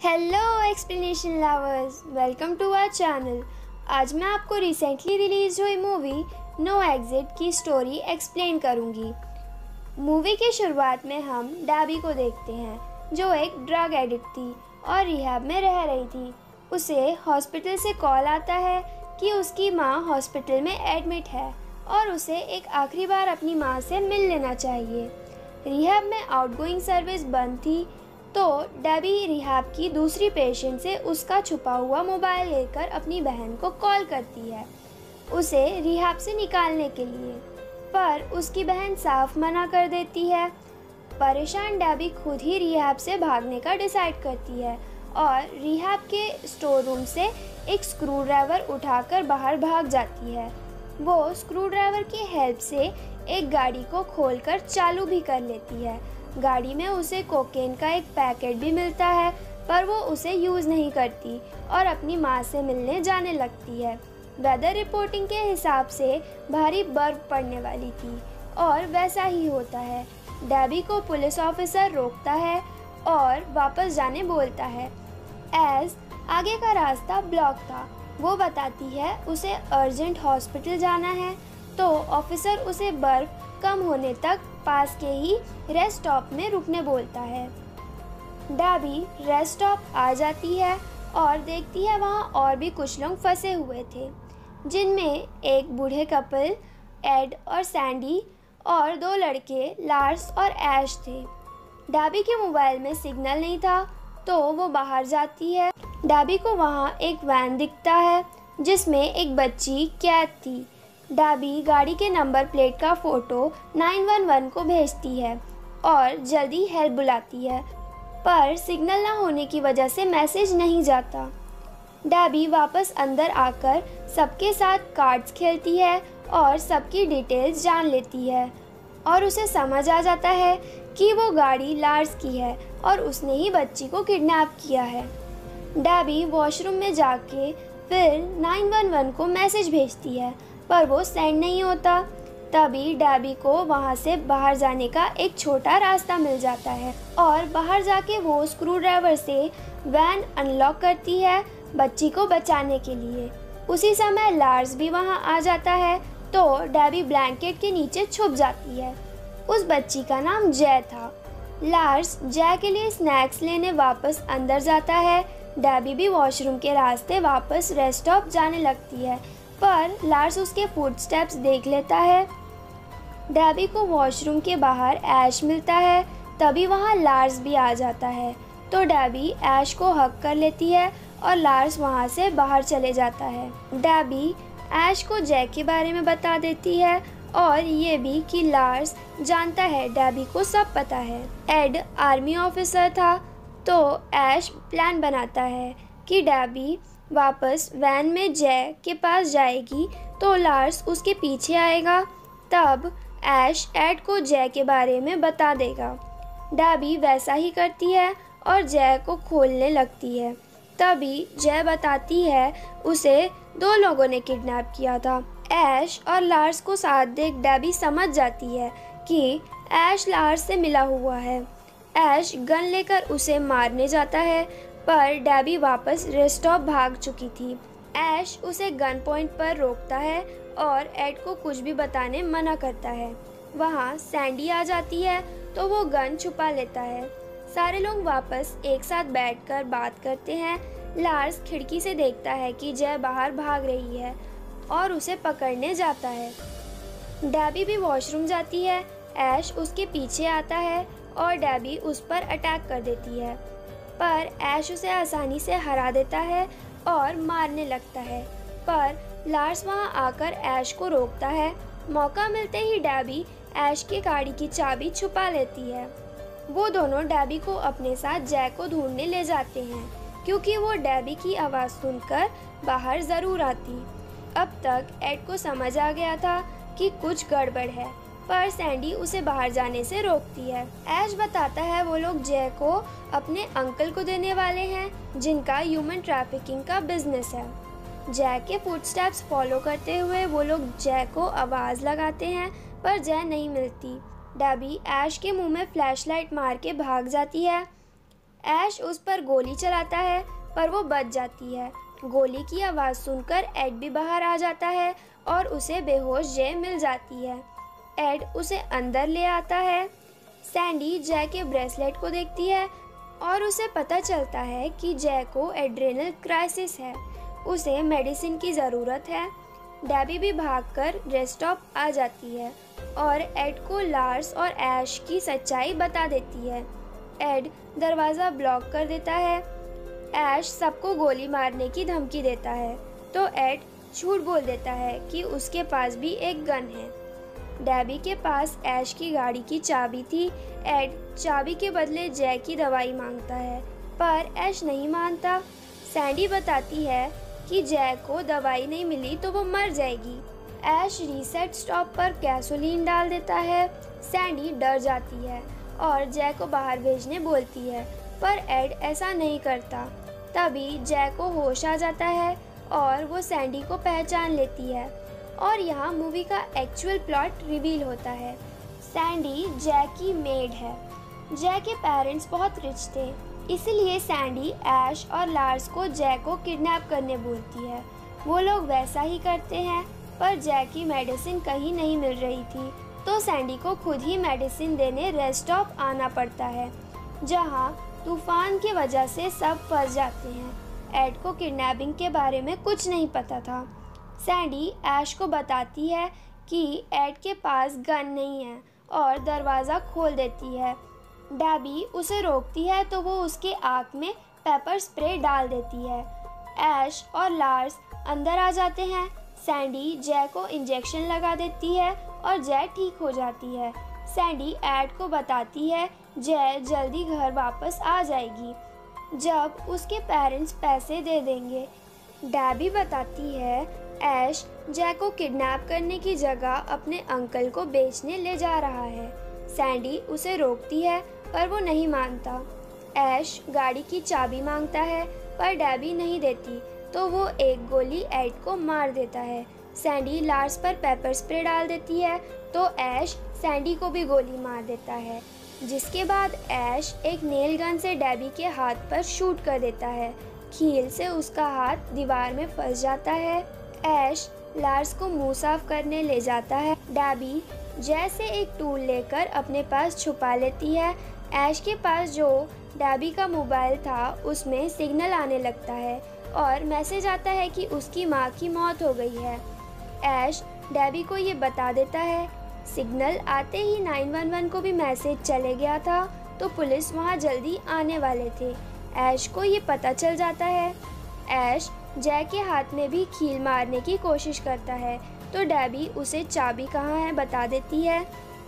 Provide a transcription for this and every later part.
Hello explanation lovers, welcome to our channel. आज मैं आपको रिसेंटली रिलीज हुई मूवी नो एग्जिट की स्टोरी एक्सप्लेन करूंगी। मूवी की शुरुआत में हम डैबी को देखते हैं जो एक ड्रग एडिक्ट थी और रिहैब में रह रही थी। उसे हॉस्पिटल से कॉल आता है कि उसकी माँ हॉस्पिटल में एडमिट है और उसे एक आखिरी बार अपनी माँ से मिल लेना चाहिए। रिहैब में आउटगोइंग सर्विस बंद थी तो डेबी रिहैब की दूसरी पेशेंट से उसका छुपा हुआ मोबाइल लेकर अपनी बहन को कॉल करती है उसे रिहैब से निकालने के लिए, पर उसकी बहन साफ मना कर देती है। परेशान डेबी खुद ही रिहैब से भागने का डिसाइड करती है और रिहैब के स्टोर रूम से एक स्क्रू ड्राइवर उठाकर बाहर भाग जाती है। वो स्क्रू ड्राइवर की हेल्प से एक गाड़ी को खोलकर चालू भी कर लेती है। गाड़ी में उसे कोकेन का एक पैकेट भी मिलता है, पर वो उसे यूज़ नहीं करती और अपनी माँ से मिलने जाने लगती है। वेदर रिपोर्टिंग के हिसाब से भारी बर्फ पड़ने वाली थी और वैसा ही होता है। डेबी को पुलिस ऑफिसर रोकता है और वापस जाने बोलता है एज आगे का रास्ता ब्लॉक था। वो बताती है उसे अर्जेंट हॉस्पिटल जाना है, तो ऑफिसर उसे बर्फ कम होने तक पास के ही रेस्ट स्टॉप में रुकने बोलता है। डेबी रेस्ट स्टॉप आ जाती है और देखती है वहाँ और भी कुछ लोग फंसे हुए थे, जिनमें एक बूढ़े कपल एड और सैंडी और दो लड़के लार्स और ऐश थे। डेबी के मोबाइल में सिग्नल नहीं था तो वो बाहर जाती है। डेबी को वहाँ एक वैन दिखता है जिसमें एक बच्ची कैद थी। डेबी गाड़ी के नंबर प्लेट का फ़ोटो 911 को भेजती है और जल्दी हेल्प बुलाती है, पर सिग्नल ना होने की वजह से मैसेज नहीं जाता। डेबी वापस अंदर आकर सबके साथ कार्ड्स खेलती है और सबकी डिटेल्स जान लेती है और उसे समझ आ जाता है कि वो गाड़ी लार्स की है और उसने ही बच्ची को किडनैप किया है। डेबी वॉशरूम में जाके फिर 911 को मैसेज भेजती है, पर वो सेंड नहीं होता। तभी डेबी को वहाँ से बाहर जाने का एक छोटा रास्ता मिल जाता है और बाहर जाके वो स्क्रू ड्राइवर से वैन अनलॉक करती है बच्ची को बचाने के लिए। उसी समय लार्स भी वहाँ आ जाता है तो डेबी ब्लैंकेट के नीचे छुप जाती है। उस बच्ची का नाम जय था। लार्स जय के लिए स्नैक्स लेने वापस अंदर जाता है। डेबी भी वॉशरूम के रास्ते वापस रेस्ट स्टॉप जाने लगती है, पर लार्स उसके फुटस्टेप्स देख लेता है। डेबी को वॉशरूम के बाहर ऐश मिलता है, तभी वहाँ लार्स भी आ जाता है तो डेबी ऐश को हक कर लेती है और लार्स वहाँ से बाहर चले जाता है। डेबी ऐश को जय के बारे में बता देती है और ये भी कि लार्स जानता है डेबी को सब पता है। एड आर्मी ऑफिसर था तो ऐश प्लान बनाता है कि डेबी वापस वैन में जय के पास जाएगी तो लार्स उसके पीछे आएगा। तब ऐश एड को जय के बारे में बता देगा। डेबी वैसा ही करती है और जय को खोलने लगती है। तभी जय बताती है उसे दो लोगों ने किडनैप किया था। ऐश और लार्स को साथ देख डेबी समझ जाती है कि ऐश लार्स से मिला हुआ है। ऐश गन लेकर उसे मारने जाता है, पर डेबी वापस रेस्ट स्टॉप भाग चुकी थी। ऐश उसे गन पॉइंट पर रोकता है और एड को कुछ भी बताने मना करता है। वहाँ सैंडी आ जाती है तो वो गन छुपा लेता है। सारे लोग वापस एक साथ बैठकर बात करते हैं। लार्स खिड़की से देखता है कि जय बाहर भाग रही है और उसे पकड़ने जाता है। डेबी भी वॉशरूम जाती है। ऐश उसके पीछे आता है और डेबी उस पर अटैक कर देती है, पर ऐश उसे आसानी से हरा देता है और मारने लगता है, पर लार्स वहां आकर ऐश को रोकता है। मौका मिलते ही डेबी ऐश की गाड़ी की चाबी छुपा लेती है। वो दोनों डेबी को अपने साथ जय को ढूंढने ले जाते हैं क्योंकि वो डेबी की आवाज़ सुनकर बाहर ज़रूर आती। अब तक एड को समझ आ गया था कि कुछ गड़बड़ है, पर सैंडी उसे बाहर जाने से रोकती है। ऐश बताता है वो लोग जय को अपने अंकल को देने वाले हैं जिनका ह्यूमन ट्रैफिकिंग का बिजनेस है। जय के फुटस्टेप्स फॉलो करते हुए वो लोग जय को आवाज़ लगाते हैं, पर जय नहीं मिलती। डेबी ऐश के मुंह में फ्लैशलाइट मार के भाग जाती है। ऐश उस पर गोली चलाता है पर वो बच जाती है। गोली की आवाज़ सुनकर एड भी बाहर आ जाता है और उसे बेहोश जे मिल जाती है। एड उसे अंदर ले आता है। सैंडी जै के ब्रेसलेट को देखती है और उसे पता चलता है कि जै को एड्रेनल क्राइसिस है, उसे मेडिसिन की ज़रूरत है। डेबी भी भागकर रेस्ट स्टॉप आ जाती है और एड को लार्स और ऐश की सच्चाई बता देती है। एड दरवाज़ा ब्लॉक कर देता है। ऐश सबको गोली मारने की धमकी देता है तो एड झूठ बोल देता है कि उसके पास भी एक गन है। डेबी के पास ऐश की गाड़ी की चाबी थी। एड चाबी के बदले जै की दवाई मांगता है पर ऐश नहीं मानता। सैंडी बताती है कि जै को दवाई नहीं मिली तो वो मर जाएगी। ऐश रीसेट स्टॉप पर गैसोलीन डाल देता है। सैंडी डर जाती है और जै को बाहर भेजने बोलती है पर एड ऐसा नहीं करता। तभी जै को होश आ जाता है और वो सैंडी को पहचान लेती है और यहाँ मूवी का एक्चुअल प्लॉट रिवील होता है। सैंडी जै की मेड है। जै के पेरेंट्स बहुत रिच थे, इसलिए सैंडी ऐश और लार्स को जै को किडनैप करने बोलती है। वो लोग वैसा ही करते हैं पर जै की मेडिसिन कहीं नहीं मिल रही थी तो सैंडी को खुद ही मेडिसिन देने रेस्ट स्टॉप आना पड़ता है, जहाँ तूफान की वजह से सब फंस जाते हैं। एड को किडनैपिंग के बारे में कुछ नहीं पता था। सैंडी ऐश को बताती है कि एड के पास गन नहीं है और दरवाज़ा खोल देती है। डेबी उसे रोकती है तो वो उसके आँख में पेपर स्प्रे डाल देती है। ऐश और लार्स अंदर आ जाते हैं। सैंडी जै को इंजेक्शन लगा देती है और जै ठीक हो जाती है। सैंडी एड को बताती है जै जल्दी घर वापस आ जाएगी जब उसके पेरेंट्स पैसे दे देंगे। डेबी बताती है ऐश जै को किडनैप करने की जगह अपने अंकल को बेचने ले जा रहा है। सैंडी उसे रोकती है पर वो नहीं मानता। ऐश गाड़ी की चाबी मांगता है पर डेबी नहीं देती तो वो एक गोली एड को मार देता है। सैंडी लार्स पर पेपर स्प्रे डाल देती है तो ऐश सैंडी को भी गोली मार देता है, जिसके बाद ऐश एक नेल गन से डेबी के हाथ पर शूट कर देता है। कील से उसका हाथ दीवार में फंस जाता है। ऐश लार्स को मुंह साफ करने ले जाता है। डेबी जैसे एक टूल लेकर अपने पास छुपा लेती है। ऐश के पास जो डेबी का मोबाइल था उसमें सिग्नल आने लगता है और मैसेज आता है कि उसकी माँ की मौत हो गई है। ऐश डेबी को ये बता देता है। सिग्नल आते ही 911 को भी मैसेज चले गया था तो पुलिस वहाँ जल्दी आने वाले थे। ऐश को ये पता चल जाता है। ऐश जै के हाथ में भी कील मारने की कोशिश करता है तो डेबी उसे चाबी कहाँ है बता देती है।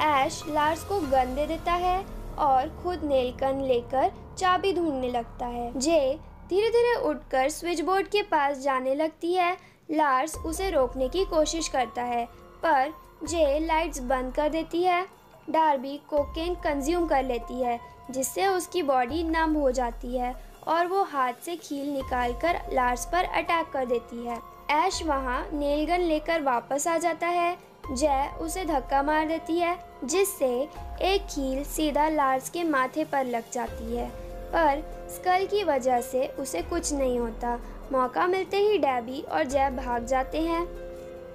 ऐश लार्स को गन दे देता है और खुद नेल गन लेकर चाबी ढूंढने लगता है। जे धीरे धीरे उठकर स्विच बोर्ड के पास जाने लगती है। लार्स उसे रोकने की कोशिश करता है पर जे लाइट्स बंद कर देती है। डार्बी कोकेन कंज्यूम कर लेती है जिससे उसकी बॉडी नम हो जाती है और वो हाथ से कील निकालकर लार्स पर अटैक कर देती है। ऐश वहाँ नेल गन लेकर वापस आ जाता है। जै उसे धक्का मार देती है जिससे एक कील सीधा लार्स के माथे पर लग जाती है पर स्कल की वजह से उसे कुछ नहीं होता। मौका मिलते ही डेबी और जै भाग जाते हैं।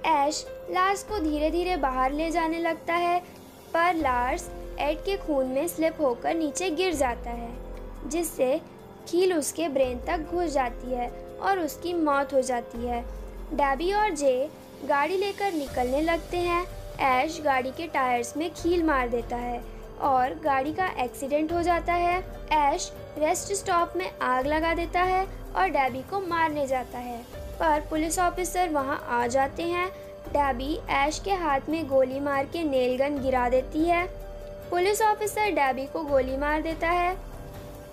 ऐश लार्स को धीरे धीरे बाहर ले जाने लगता है पर लार्स एड के खून में स्लिप होकर नीचे गिर जाता है जिससे कील उसके ब्रेन तक घुस जाती है और उसकी मौत हो जाती है। डेबी और जे गाड़ी लेकर निकलने लगते हैं। ऐश गाड़ी के टायर्स में कील मार देता है और गाड़ी का एक्सीडेंट हो जाता है। ऐश रेस्ट स्टॉप में आग लगा देता है और डेबी को मारने जाता है पर पुलिस ऑफिसर वहां आ जाते हैं। डेबी ऐश के हाथ में गोली मार के नेल गन गिरा देती है। पुलिस ऑफिसर डेबी को गोली मार देता है।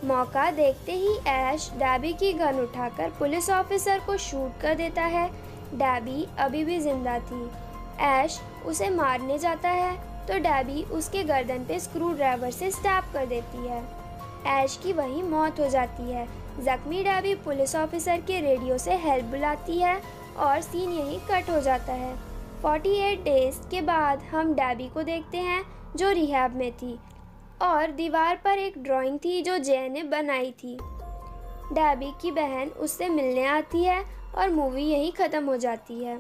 मौका देखते ही ऐश डेबी की गन उठाकर पुलिस ऑफिसर को शूट कर देता है। डेबी अभी भी जिंदा थी। ऐश उसे मारने जाता है तो डेबी उसके गर्दन पे स्क्रू ड्राइवर से स्टैब कर देती है। ऐश की वहीं मौत हो जाती है। जख्मी डेबी पुलिस ऑफिसर के रेडियो से हेल्प बुलाती है और सीन यहीं कट हो जाता है। 48 डेज के बाद हम डेबी को देखते हैं जो रिहैब में थी। और दीवार पर एक ड्राइंग थी जो जय ने बनाई थी। डेबी की बहन उससे मिलने आती है और मूवी यहीं ख़त्म हो जाती है।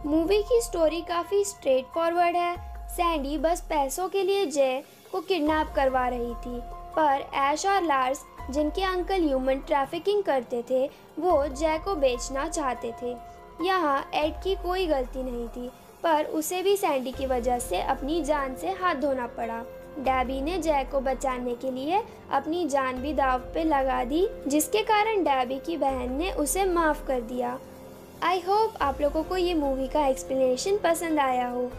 मूवी की स्टोरी काफ़ी स्ट्रेट फॉरवर्ड है। सैंडी बस पैसों के लिए जय को किडनैप करवा रही थी, पर ऐश और लार्स, जिनके अंकल ह्यूमन ट्रैफिकिंग करते थे, वो जय को बेचना चाहते थे। यहाँ एड की कोई गलती नहीं थी, पर उसे भी सैंडी की वजह से अपनी जान से हाथ धोना पड़ा। डेबी ने जय को बचाने के लिए अपनी जान भी दांव पे लगा दी, जिसके कारण डेबी की बहन ने उसे माफ़ कर दिया। आई होप आप लोगों को ये मूवी का एक्सप्लेनेशन पसंद आया हो।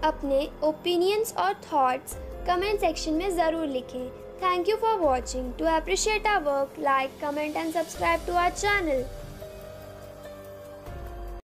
अपने ओपिनियंस और थॉट्स कमेंट सेक्शन में ज़रूर लिखें। Thank you for watching. To appreciate our work, like, comment and subscribe to our channel.